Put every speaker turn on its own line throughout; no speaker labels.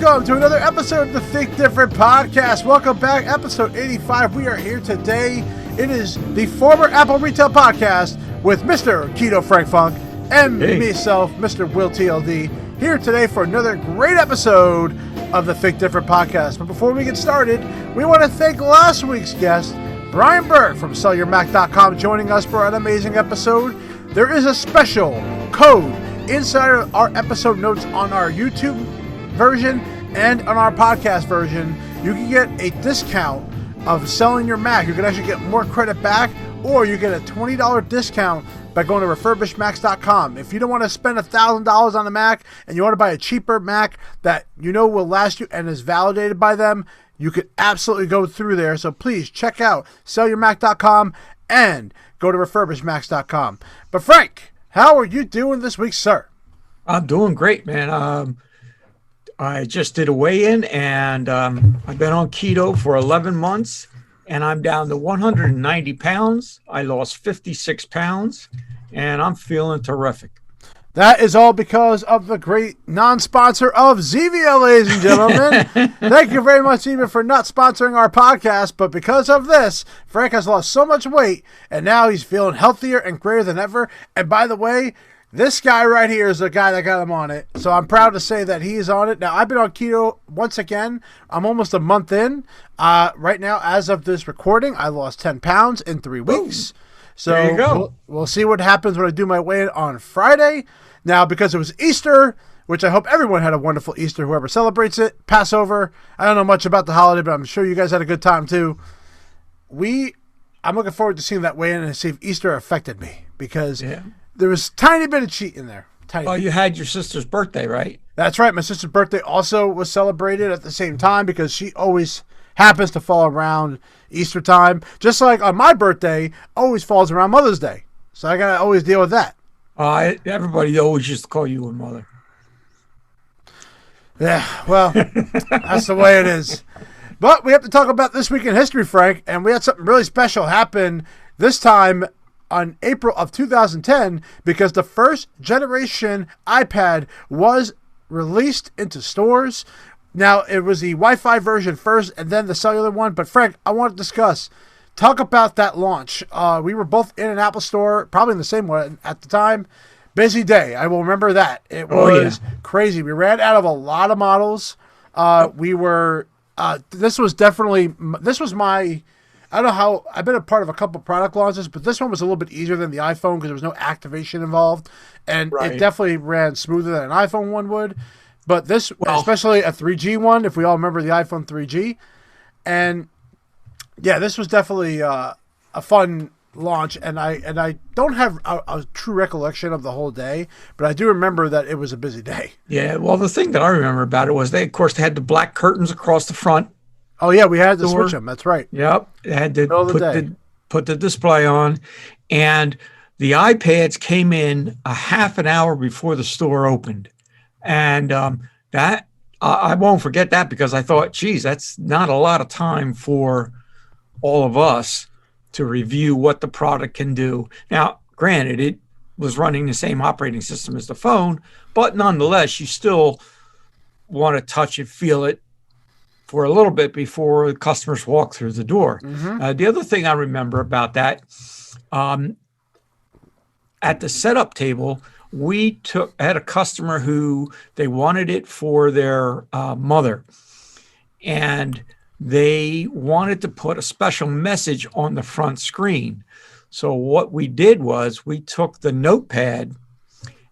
welcome to another episode of the Think Different podcast. Welcome back, episode 85. We are here today. It is the former Apple Retail Podcast with Mr. Keto Frank Funk and myself, Mr. Will TLD, here today for another great episode of the Think Different podcast. But before we get started, we want to thank last week's guest, Brian Berg from SellYourMac.com, joining us for an amazing episode. There is a special code inside our episode notes on our YouTube version and on our podcast version. You can get a discount of selling your Mac. You can actually get more credit back, or you get a $20 discount by going to refurbishedmacs.com. If you don't want to spend $1,000 on a Mac and you want to buy a cheaper Mac that you know will last you and is validated by them, you could absolutely go through there. So please check out sellyourmac.com and go to refurbishedmacs.com. But Frank, how are you doing this week, sir?
I'm doing great, man. I just did a weigh-in, and I've been on keto for 11 months, and I'm down to 190 pounds. I lost 56 pounds, and I'm feeling terrific.
That is all because of the great non-sponsor of Zevia, ladies and gentlemen. Thank you very much, Zevia, for not sponsoring our podcast. But because of this, Frank has lost so much weight, and now he's feeling healthier and greater than ever. And by the way, this guy right here is the guy that got him on it. So I'm proud to say that he is on it. Now, I've been on keto once again. I'm almost a month in. Right now, as of this recording, I lost 10 pounds in 3 weeks. So
there you go.
We'll see what happens when I do my weigh-in on Friday. Now, because it was Easter, which I hope everyone had a wonderful Easter, whoever celebrates it, Passover. I don't know much about the holiday, but I'm sure you guys had a good time too. I'm looking forward to seeing that weigh-in and see if Easter affected me, because there was a tiny bit of cheat in there.
You had your sister's birthday, right?
That's right. My sister's birthday also was celebrated at the same time, because she always happens to fall around Easter time. Just like on my birthday, always falls around Mother's Day. So I got to always deal with that.
Everybody always used to call you a mother.
Yeah, well, that's the way it is. But we have to talk about this week in history, Frank, and we had something really special happen this time on April of 2010, because the first generation iPad was released into stores. Now, it was the Wi-Fi version first and then the cellular one. But Frank, I want to talk about that launch. We were both in an Apple store, probably in the same one at the time. Busy day. I will remember that. It was crazy. We ran out of a lot of models. This was my, I don't know how, I've been a part of a couple product launches, but this one was a little bit easier than the iPhone because there was no activation involved. And it definitely ran smoother than an iPhone one would. But this, especially a 3G one, if we all remember the iPhone 3G. And yeah, this was definitely a fun launch. And I don't have a true recollection of the whole day, but I do remember that it was a busy day.
Yeah, well, the thing that I remember about it was they had the black curtains across the front.
Oh, yeah, we had to switch them. That's right.
Yep. They had to put the display on. And the iPads came in a half an hour before the store opened. And that I won't forget that, because I thought, geez, that's not a lot of time for all of us to review what the product can do. Now, granted, it was running the same operating system as the phone, but nonetheless, you still want to touch it, feel it for a little bit before the customers walk through the door. Mm-hmm. The other thing I remember about that, at the setup table, I had a customer who they wanted it for their mother, and they wanted to put a special message on the front screen. So what we did was we took the notepad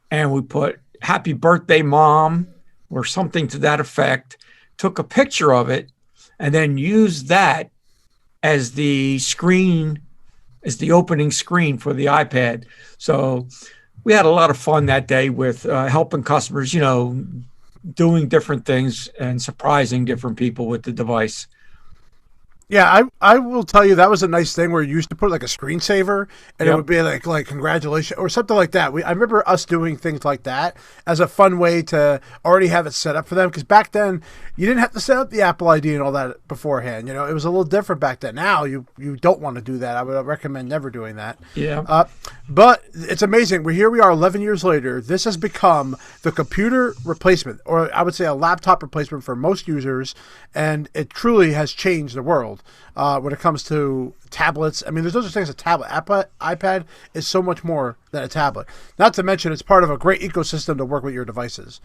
and we put "Happy Birthday, Mom" or something to that effect, took a picture of it, and then used that as the screen, as the opening screen for the iPad. So we had a lot of fun that day with helping customers, doing different things and surprising different people with the device.
Yeah, I will tell you that was a nice thing where you used to put like a screensaver and it
Yep.
would be like congratulations or something like that. I remember us doing things like that as a fun way to already have it set up for them because back then you didn't have to set up the Apple ID and all that beforehand. You know, it was a little different back then. Now you don't want to do that. I would recommend never doing that.
Yeah.
But it's amazing. Here we are 11 years later. This has become the computer replacement, or I would say a laptop replacement for most users, and it truly has changed the world when it comes to tablets. I mean, there's no such thing as a tablet. iPad is so much more than a tablet. Not to mention it's part of a great ecosystem to work with your devices.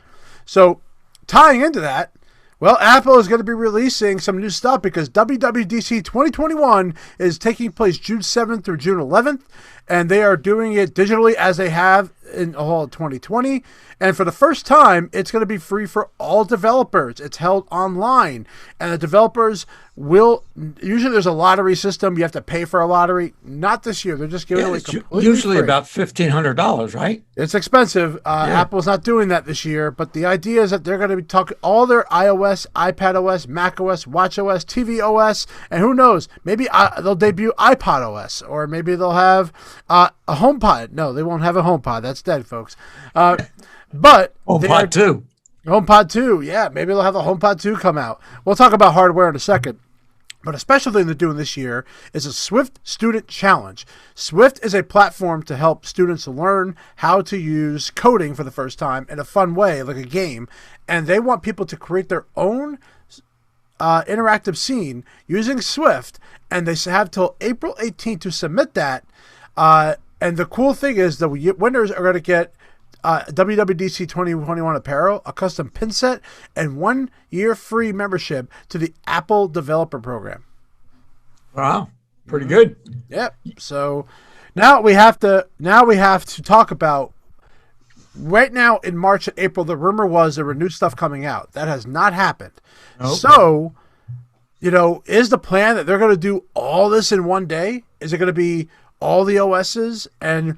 So tying into that, well, Apple is going to be releasing some new stuff because WWDC 2021 is taking place June 7th through June 11th, and they are doing it digitally as they have in all of 2020. And for the first time, it's going to be free for all developers. It's held online, and the developers will. Usually, there's a lottery system. You have to pay for a lottery. Not this year. They're just giving away
It's
completely
usually
free.
about $1,500, right?
It's expensive. Apple's not doing that this year, but the idea is that they're going to be talking all their iOS, iPadOS, macOS, watchOS, tvOS, and who knows? Maybe they'll debut iPodOS, or maybe they'll have a HomePod. No, they won't have a HomePod. That's dead, folks. But
HomePod 2.
HomePod 2, yeah, maybe they'll have the HomePod 2 come out. We'll talk about hardware in a second. But a special thing they're doing this year is a Swift Student Challenge. Swift is a platform to help students learn how to use coding for the first time in a fun way, like a game. And they want people to create their own interactive scene using Swift. And they have till April 18th to submit that. And the cool thing is the winners are going to get WWDC 2021 apparel, a custom pin set, and 1 year free membership to the Apple Developer Program.
Wow, pretty good.
Yep. So now we have to talk about right now in March and April. The rumor was there were new stuff coming out. That has not happened.
Nope.
So, is the plan that they're going to do all this in one day? Is it going to be all the OSs and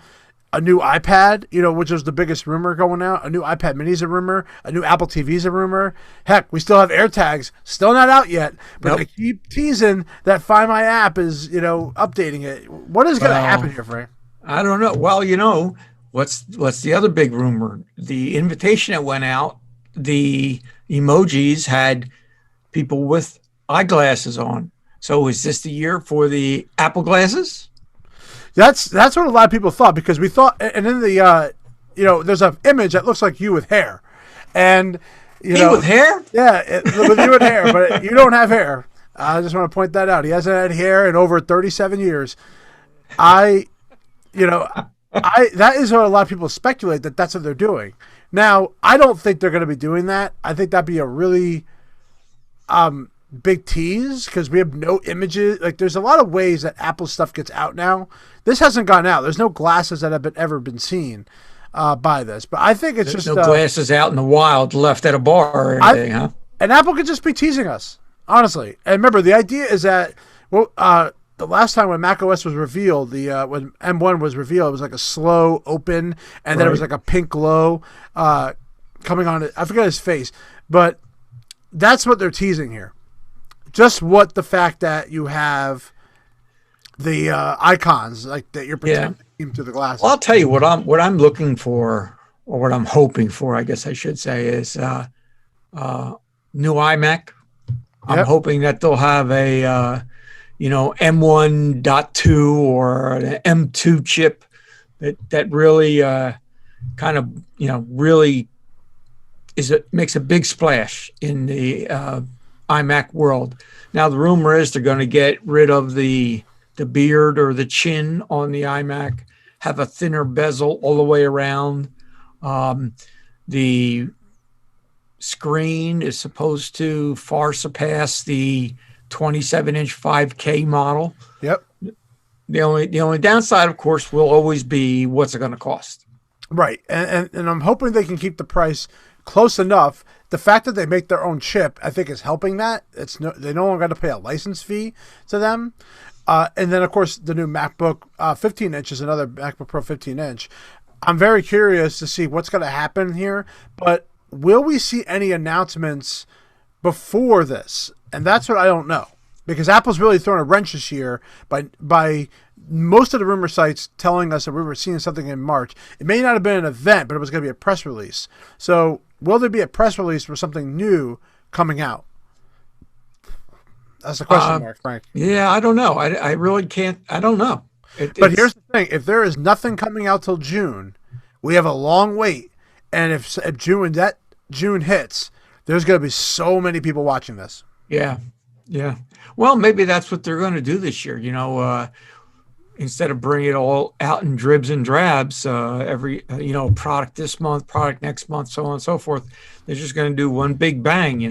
a new iPad, which was the biggest rumor going out? A new iPad mini is a rumor. A new Apple TV is a rumor. Heck, we still have AirTags, still not out yet. But
Nope.
they keep teasing that Find My app is, updating it. What is going to happen here, Frank?
I don't know. Well, what's the other big rumor? The invitation that went out, the emojis had people with eyeglasses on. So is this the year for the Apple glasses?
That's what a lot of people thought, because we thought, and in the there's an image that looks like you with hair, and
Me with hair?
yeah, with you with hair, but you don't have hair. I just want to point that out. He hasn't had hair in over 37 years. That is what a lot of people speculate that's what they're doing. Now, I don't think they're going to be doing that. I think that'd be a really big tease, because we have no images. Like, there's a lot of ways that Apple stuff gets out now. This hasn't gone out. There's no glasses that have ever been seen by this. But I think it's
There's
just
no glasses out in the wild left at a bar or anything, huh?
And Apple could just be teasing us, honestly. And remember, the idea is that the last time when macOS was revealed, when M1 was revealed, it was like a slow open, and then it was like a pink glow coming on it. I forget his face, but that's what they're teasing here. Just what the fact that you have the icons like that you're protecting through the glasses.
Well, I'll tell you what I'm looking for, or what I'm hoping for, I guess I should say, is new iMac. I'm hoping that they'll have a M1.2 or an M2 chip that really kind of really makes a big splash in the iMac world. Now the rumor is they're going to get rid of the beard or the chin on the iMac, have a thinner bezel all the way around. The screen is supposed to far surpass the 27-inch 5K model.
Yep.
The only downside, of course, will always be what's it going to cost.
Right, and I'm hoping they can keep the price close enough. The fact that they make their own chip, I think, is helping that. They no longer got to pay a license fee to them. And then, of course, the new MacBook 15-inch is another MacBook Pro 15-inch. I'm very curious to see what's going to happen here. But will we see any announcements before this? And that's what I don't know. because Apple's really thrown a wrench this year by most of the rumor sites telling us that we were seeing something in March. It may not have been an event, but it was going to be a press release. So will there be a press release for something new coming out? That's the question mark, Frank.
Yeah, I don't know. I really can't. I don't know.
But here's the thing. If there is nothing coming out till June, we have a long wait. And if June hits, there's going to be so many people watching this.
Yeah. Yeah. Well, maybe that's what they're going to do this year. Instead of bringing it all out in dribs and drabs, every, product this month, product next month, so on and so forth, they're just going to do one big bang,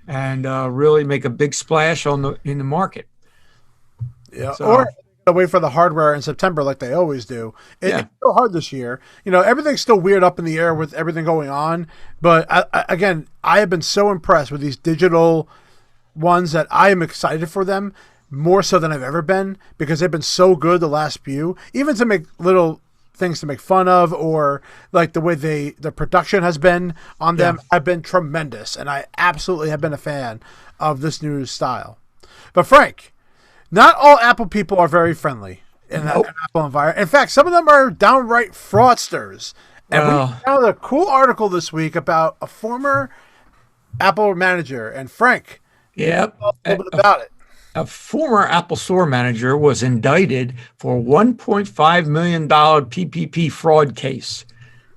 and really make a big splash in the market.
Yeah. So, or wait for the hardware in September like they always do. It's so hard this year. Everything's still weird up in the air with everything going on. But I have been so impressed with these digital ones that I am excited for them more so than I've ever been, because they've been so good the last few, even to make little things to make fun of, or like the way the production has been on them have been tremendous. And I absolutely have been a fan of this new style. But Frank, not all Apple people are very friendly in that Apple environment. In fact, some of them are downright fraudsters. And we found a cool article this week about a former Apple manager. And Frank, tell us a little bit about it.
A former Apple Store manager was indicted for $1.5 million PPP fraud case.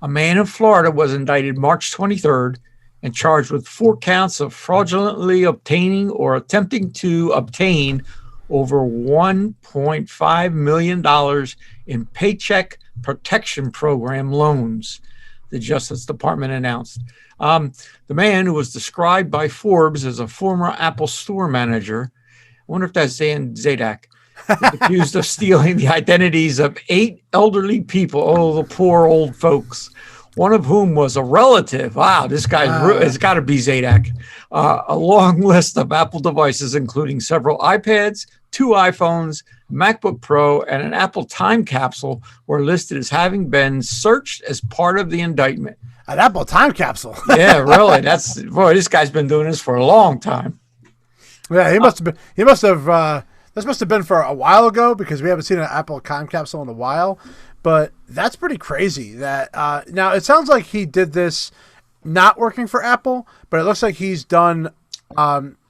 A man in Florida was indicted March 23rd and charged with 4 counts of fraudulently obtaining or attempting to obtain over $1.5 million in Paycheck Protection Program loans, the Justice Department announced. The man, who was described by Forbes as a former Apple Store manager, I wonder if that's Dan Zadak, was accused of stealing the identities of 8 elderly people, the poor old folks, one of whom was a relative. Wow, this guy's it's got to be Zadak. A long list of Apple devices, including several iPads, 2 iPhones, MacBook Pro, and an Apple time capsule, were listed as having been searched as part of the indictment.
An Apple time capsule?
Yeah, really. This guy's been doing this for a long time.
Yeah, he must have been. He must have. This must have been for a while ago, because we haven't seen an Apple time capsule in a while. But that's pretty crazy. That now it sounds like he did this not working for Apple, but it looks like he's done.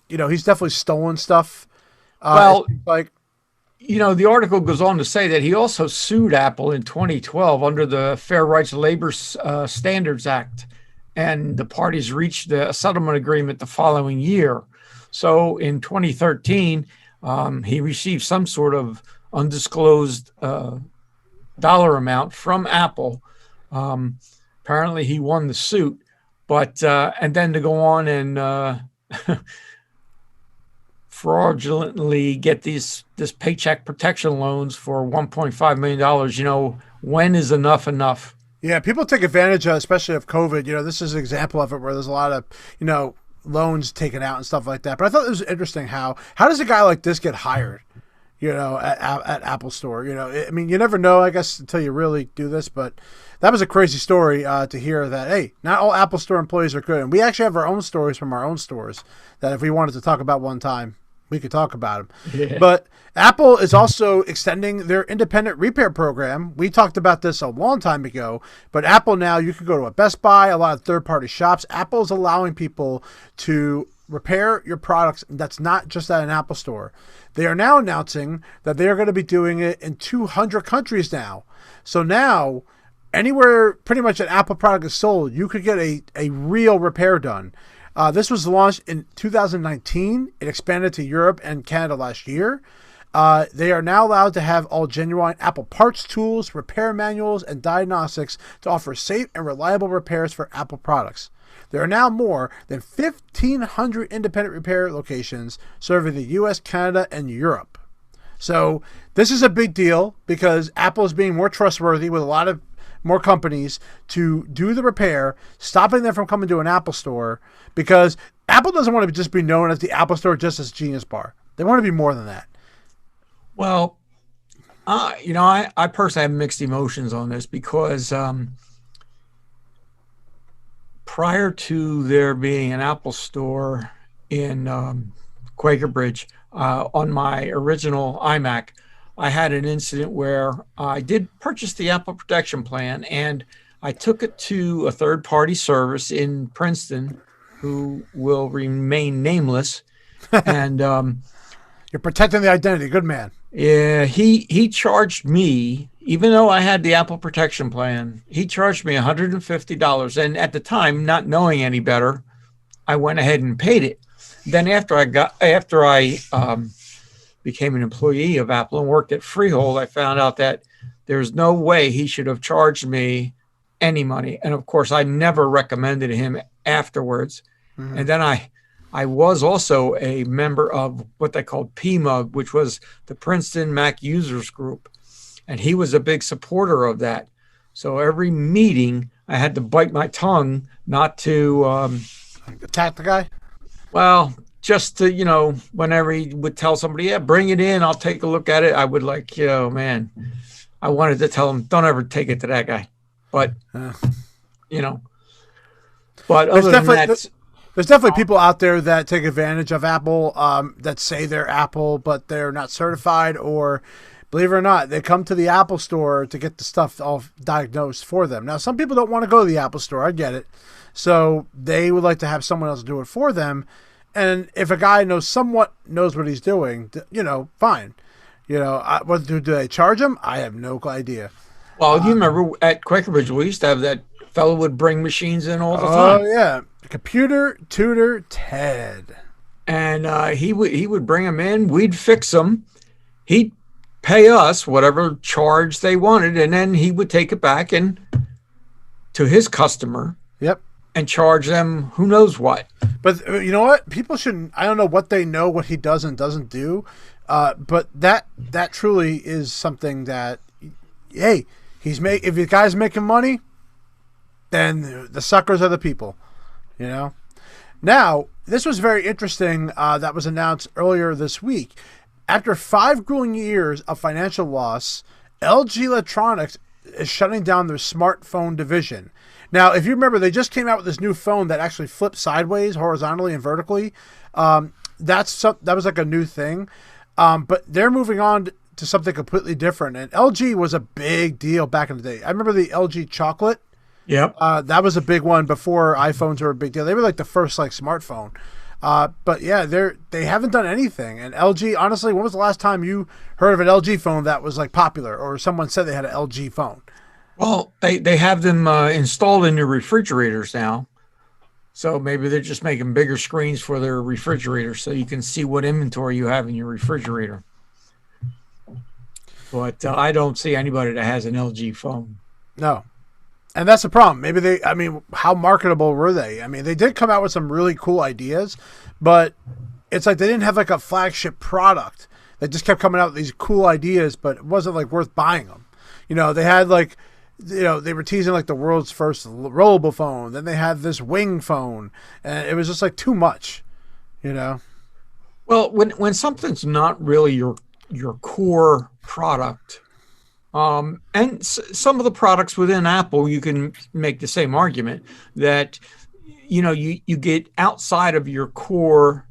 He's definitely stolen stuff. The
article goes on to say that he also sued Apple in 2012 under the Fair Rights Labor Standards Act, and the parties reached a settlement agreement the following year. So in 2013, he received some sort of undisclosed dollar amount from Apple. Apparently, he won the suit, but and then to go on and fraudulently get this paycheck protection loans for $1.5 million. When is enough?
Yeah, people take advantage of, especially of COVID. This is an example of it where there's a lot of loans taken out and stuff like that. But I thought it was interesting how does a guy like this get hired, at Apple Store? I mean, you never know, I guess, until you really do this. But that was a crazy story to hear that, hey, not all Apple Store employees are good. And we actually have our own stories from our own stores that if we wanted to talk about one time, we could talk about them. Yeah. But Apple is also extending their independent repair program. We talked about this a long time ago, but Apple now, you can go to a Best Buy, a lot of third-party shops. Apple is allowing people to repair your products that's not just at an Apple Store. They are now announcing that they are going to be doing it in 200 countries now. So now, anywhere pretty much an Apple product is sold, you could get a real repair done. This was launched in 2019. It expanded to Europe and Canada last year. They are now allowed to have all genuine Apple parts, tools, repair manuals, and diagnostics to offer safe and reliable repairs for Apple products. There are now more than 1,500 independent repair locations serving the U.S., Canada, and Europe. So this is a big deal because Apple is being more trustworthy with a lot of more companies to do the repair, stopping them from coming to an Apple Store, because Apple doesn't want to just be known as the Apple Store, just as Genius Bar. They want to be more than that.
Well, I personally have mixed emotions on this because prior to there being an Apple Store in Quaker Bridge, on my original iMac, I had an incident where I did purchase the Apple Protection Plan, and I took it to a third-party service in Princeton, who will remain nameless. And
You're protecting the identity. Good man.
yeah, he charged me, even though I had the Apple Protection Plan, he charged me $150. And at the time, not knowing any better, I went ahead and paid it. Then after I became an employee of Apple and worked at Freehold, I found out that there's no way he should have charged me any money. And of course, I never recommended him afterwards. Mm-hmm. And then I was also a member of what they called PMUG, which was the Princeton Mac Users Group. And he was a big supporter of that. So every meeting, I had to bite my tongue not to
attack the guy?
Well, just to, whenever he would tell somebody, yeah, bring it in, I'll take a look at it, I would man, I wanted to tell him, don't ever take it to that guy. But, but other than that,
there's definitely people out there that take advantage of Apple, that say they're Apple, but they're not certified, or believe it or not, they come to the Apple store to get the stuff all diagnosed for them. Now, some people don't want to go to the Apple store. I get it. So they would like to have someone else do it for them. And if a guy knows what he's doing, fine. What do they charge him? I have no idea.
Well, you remember at Quaker Bridge, we used to have that fellow would bring machines in all the time.
Oh, yeah. Computer Tutor Ted.
And he would bring them in. We'd fix them. He'd pay us whatever charge they wanted, and then he would take it back and to his customer.
Yep.
And charge them who knows what.
But you know what? People shouldn't. I don't know what they know, what he does and doesn't do. But that truly is something that, hey, if the guy's making money, then the suckers are the people. Now, this was very interesting. That was announced earlier this week. After 5 grueling years of financial loss, LG Electronics is shutting down their smartphone division. Now, if you remember, they just came out with this new phone that actually flips sideways, horizontally, and vertically. That was like a new thing. But they're moving on to something completely different. And LG was a big deal back in the day. I remember the LG Chocolate.
Yep.
That was a big one before iPhones were a big deal. They were like the first smartphone. But yeah, they haven't done anything. And LG, honestly, when was the last time you heard of an LG phone that was popular, or someone said they had an LG phone?
Well, they have them installed in your refrigerators now. So maybe they're just making bigger screens for their refrigerators so you can see what inventory you have in your refrigerator. But I don't see anybody that has an LG phone.
No. And that's the problem. How marketable were they? They did come out with some really cool ideas, but it's like they didn't have a flagship product. They just kept coming out with these cool ideas, but it wasn't worth buying them. They had they were teasing the world's first rollable phone. Then they had this wing phone, and it was just too much,
Well, when something's not really your core product, and some of the products within Apple, you can make the same argument that you get outside of your core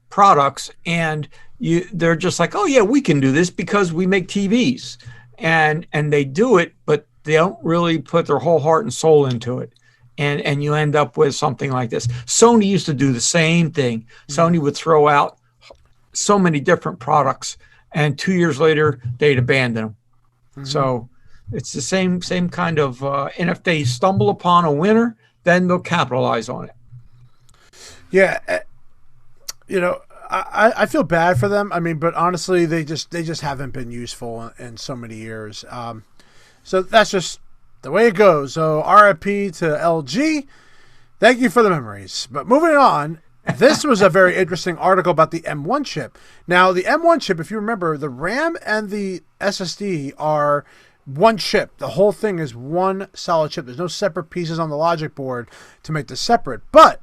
products, and they're just oh yeah, we can do this because we make TVs. And they do it, but they don't really put their whole heart and soul into it. And you end up with something like this. Sony used to do the same thing. Mm-hmm. Sony would throw out so many different products, and 2 years later, they'd abandon them. Mm-hmm. So it's the same kind of, and if they stumble upon a winner, then they'll capitalize on it.
Yeah. I feel bad for them. But honestly, they just haven't been useful in so many years. So that's just the way it goes. So RIP to LG. Thank you for the memories. But moving on, this was a very interesting article about the M1 chip. Now, the M1 chip, if you remember, the RAM and the SSD are one chip. The whole thing is one solid chip. There's no separate pieces on the logic board to make this separate. But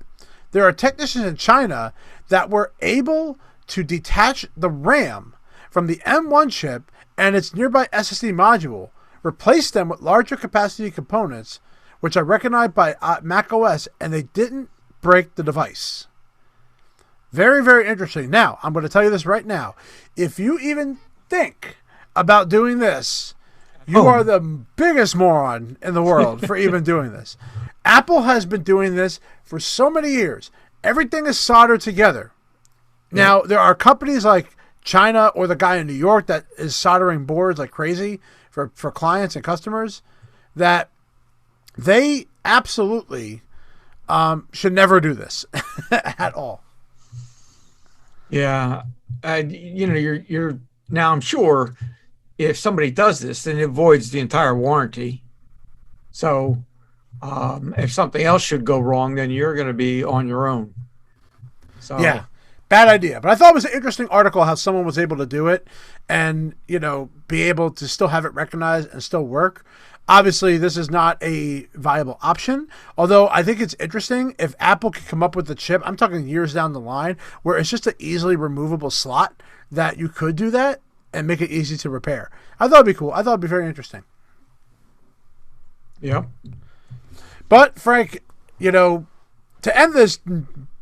there are technicians in China that were able to detach the RAM from the M1 chip and its nearby SSD module, replace them with larger capacity components, which are recognized by macOS, and they didn't break the device. Very, very interesting. Now, I'm going to tell you this right now. If you even think about doing this, you are the biggest moron in the world for even doing this. Apple has been doing this for so many years. Everything is soldered together. Now, there are companies like China or the guy in New York that is soldering boards like crazy for clients and customers that they absolutely should never do this at all.
Yeah. You're now, I'm sure if somebody does this, then it avoids the entire warranty. So if something else should go wrong, then you're going to be on your own. So
yeah, bad idea. But I thought it was an interesting article how someone was able to do it and, be able to still have it recognized and still work. Obviously, this is not a viable option, although I think it's interesting if Apple could come up with a chip, I'm talking years down the line, where it's just an easily removable slot that you could do that and make it easy to repair. I thought it'd be cool. I thought it'd be very interesting.
Yeah.
But, Frank, to end this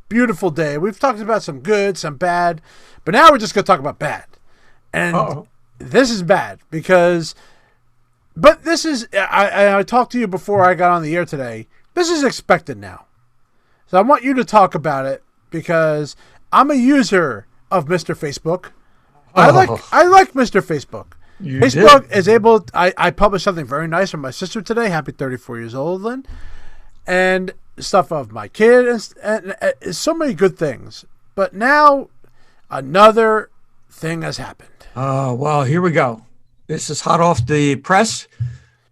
beautiful day, we've talked about some good, some bad, but now we're just going to talk about bad. And this is bad because... But this is, I talked to you before I got on the air today. This is expected now. So I want you to talk about it because I'm a user of Mr. Facebook. I like Mr. Facebook. Facebook is able, I published something very nice from my sister today. Happy 34 years old, Lynn. And stuff of my kid and so many good things. But now another thing has happened.
Oh, well, here we go. This is hot off the press.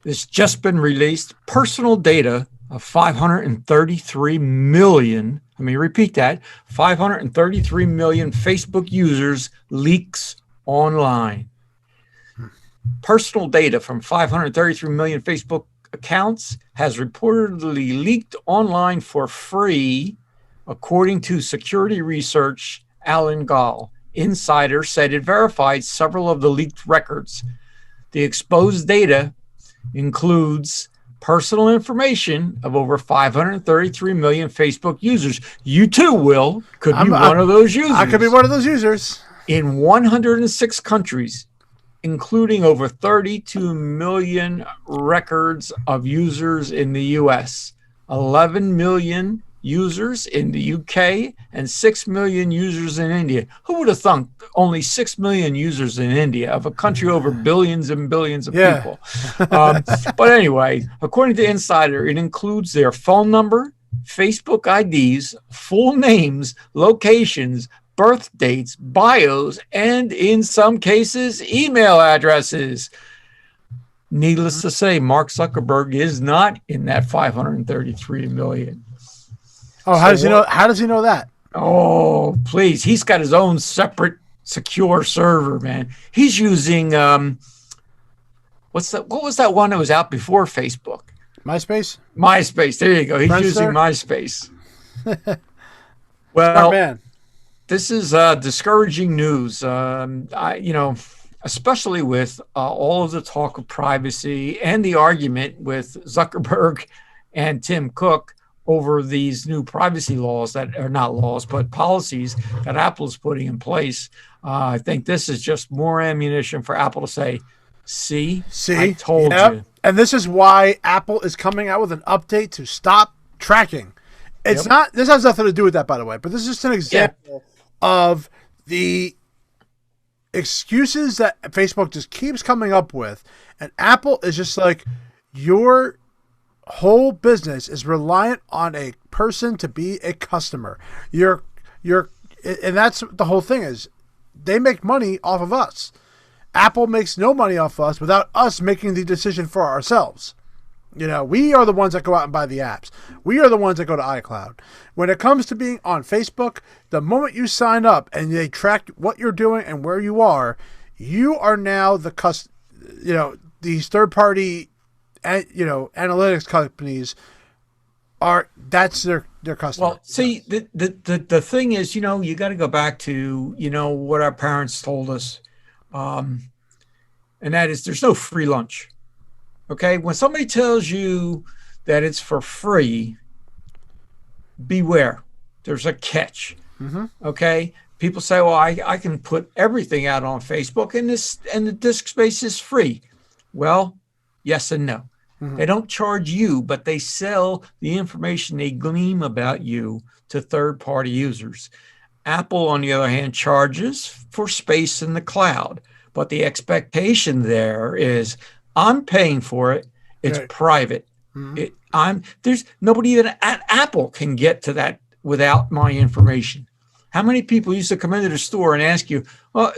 It's just been released. Personal data of 533 million. Let me repeat that. 533 million Facebook users leaks online. Personal data from 533 million Facebook accounts has reportedly leaked online for free, according to security research Alan Gall. Insider said it verified several of the leaked records. The exposed data includes personal information of over 533 million Facebook users. You too, Will, could be one of those users.
I could be one of those users.
In 106 countries, including over 32 million records of users in the U.S., 11 million users in the UK, and 6 million users in India. Who would have thunk only 6 million users in India of a country over billions and billions of people? But anyway, according to Insider, it includes their phone number, Facebook IDs, full names, locations, birth dates, bios, and in some cases, email addresses. Needless to say, Mark Zuckerberg is not in that 533 million.
Oh, how does he know? How does he know that?
Oh, please! He's got his own separate secure server, man. He's using what was that one that was out before Facebook?
MySpace.
MySpace. There you go. He's using MySpace. Well, man, this is discouraging news. Especially with all of the talk of privacy and the argument with Zuckerberg and Tim Cook over these new privacy laws that are not laws, but policies that Apple is putting in place. I think this is just more ammunition for Apple to say, see, I told you.
And this is why Apple is coming out with an update to stop tracking. It's not, this has nothing to do with that, by the way, but this is just an example of the excuses that Facebook just keeps coming up with. And Apple is just like, your whole business is reliant on a person to be a customer. And that's the whole thing is they make money off of us. Apple makes no money off us without us making the decision for ourselves. We are the ones that go out and buy the apps. We are the ones that go to iCloud. When it comes to being on Facebook, the moment you sign up and they track what you're doing and where you are now these third-party analytics companies that's their customer.
Well, see, the thing is, you got to go back to, what our parents told us. And that is there's no free lunch. Okay. When somebody tells you that it's for free, beware. There's a catch. Okay. People say, well, I can put everything out on Facebook and the disk space is free. Well, yes and no. They don't charge you, but they sell the information they glean about you to third-party users. Apple, on the other hand, charges for space in the cloud, but the expectation there is I'm paying for it. It's private. There's nobody even at Apple can get to that without my information. How many people used to come into the store and ask you, well,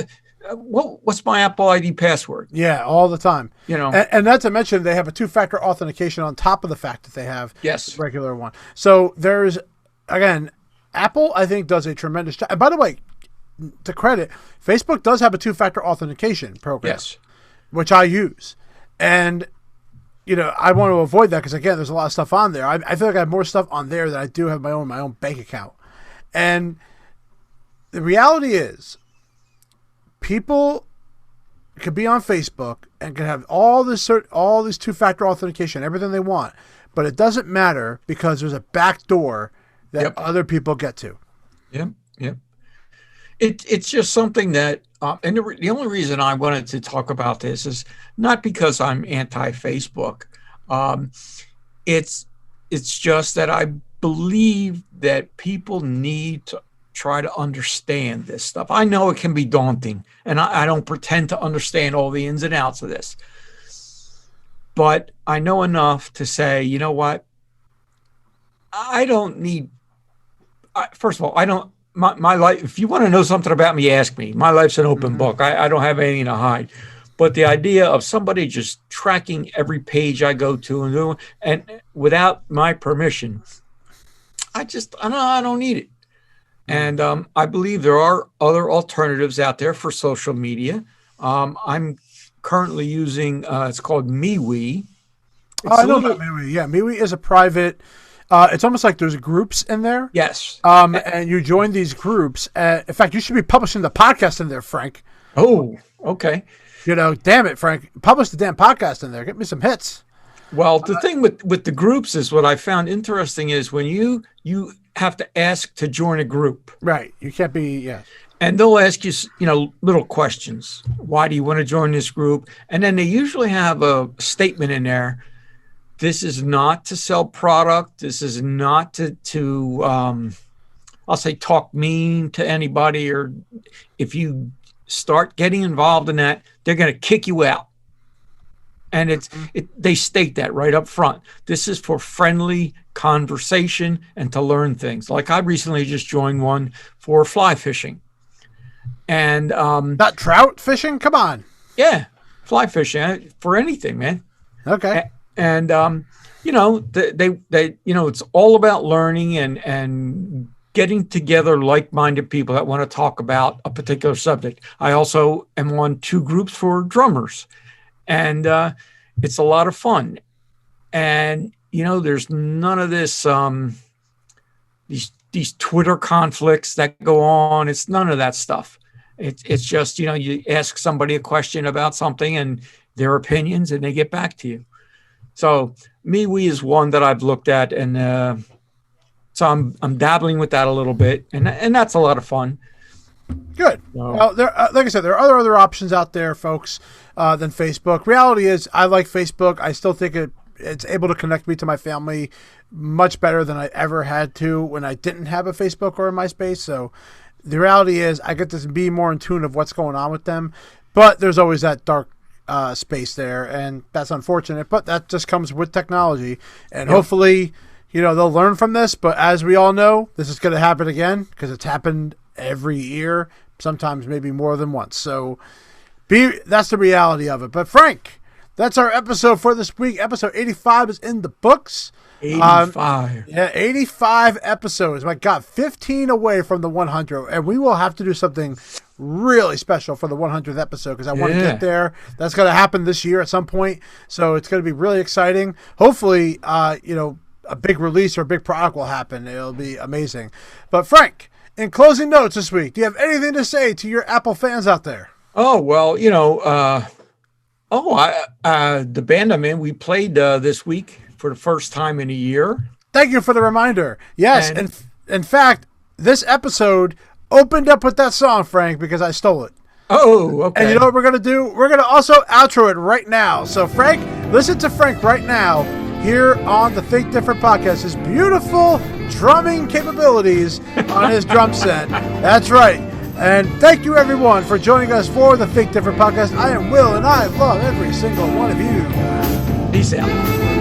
what's my Apple ID password?
Yeah, all the time. And not to mention they have a two-factor authentication on top of the fact that they have the regular one. So there's, again, Apple, I think, does a tremendous job. And by the way, to credit, Facebook does have a two-factor authentication program, which I use. And, I want to avoid that because, again, there's a lot of stuff on there. I feel like I have more stuff on there than I do have my own bank account. And the reality is, people could be on Facebook and can have all this two-factor authentication, everything they want, but it doesn't matter because there's a back door that other people get to.
Yep. It's just something that, and the only reason I wanted to talk about this is not because I'm anti-Facebook. It's just that I believe that people need to try to understand this stuff. I know it can be daunting, and I don't pretend to understand all the ins and outs of this. But I know enough to say, you know what? I don't need, first of all, I don't, my life, if you want to know something about me, ask me. My life's an open book. I don't have anything to hide. But the idea of somebody just tracking every page I go to and without my permission, I don't need it. And I believe there are other alternatives out there for social media. I'm currently using, it's called MeWe.
I know about MeWe. Yeah, MeWe is a private, it's almost like there's groups in there.
Yes.
And you join these groups. In fact, you should be publishing the podcast in there, Frank.
Oh, okay.
Damn it, Frank. Publish the damn podcast in there. Get me some hits.
Well, the thing with the groups is what I found interesting is when you have to ask to join a group.
Right. You can't be,
And they'll ask you, little questions. Why do you want to join this group? And then they usually have a statement in there. This is not to sell product. This is not to I'll say talk mean to anybody, or if you start getting involved in that, they're going to kick you out. And they state that right up front. This is for friendly conversation and to learn things. Like I recently just joined one for fly fishing. And
not trout fishing? Come on.
Yeah, fly fishing for anything, man.
Okay.
And they it's all about learning and getting together like-minded people that want to talk about a particular subject. I also am on 2 groups for drummers. And it's a lot of fun. And, there's none of this, these Twitter conflicts that go on. It's none of that stuff. It's just, you ask somebody a question about something and their opinions and they get back to you. So MeWe is one that I've looked at. And so I'm dabbling with that a little bit. And that's a lot of fun.
Good. Well, like I said, there are other options out there, folks, than Facebook. Reality is, I like Facebook. I still think it's able to connect me to my family much better than I ever had to when I didn't have a Facebook or a MySpace. So the reality is, I get to be more in tune of what's going on with them. But there's always that dark space there, and that's unfortunate. But that just comes with technology, and hopefully, they'll learn from this. But as we all know, this is going to happen again because it's happened every year, sometimes maybe more than once. So that's the reality of it. But Frank, that's our episode for this week. Episode 85 is in the books.
85.
85 episodes. My God, 15 away from the 100. And we will have to do something really special for the 100th episode because I want to get there. That's going to happen this year at some point. So it's going to be really exciting. Hopefully, a big release or a big product will happen. It'll be amazing. But Frank, in closing notes this week, do you have anything to say to your Apple fans out there?
Oh, well, the band I'm in, we played this week for the first time in a year.
Thank you for the reminder. Yes, and in fact, this episode opened up with that song, Frank, because I stole it.
Oh, okay.
And you know what we're going to do? We're going to also outro it right now. So, Frank, listen to Frank right now here on the Think Different podcast. His beautiful drumming capabilities on his drum set. That's right. And thank you, everyone, for joining us for the Think Different podcast. I am Will, and I love every single one of you.
Peace out.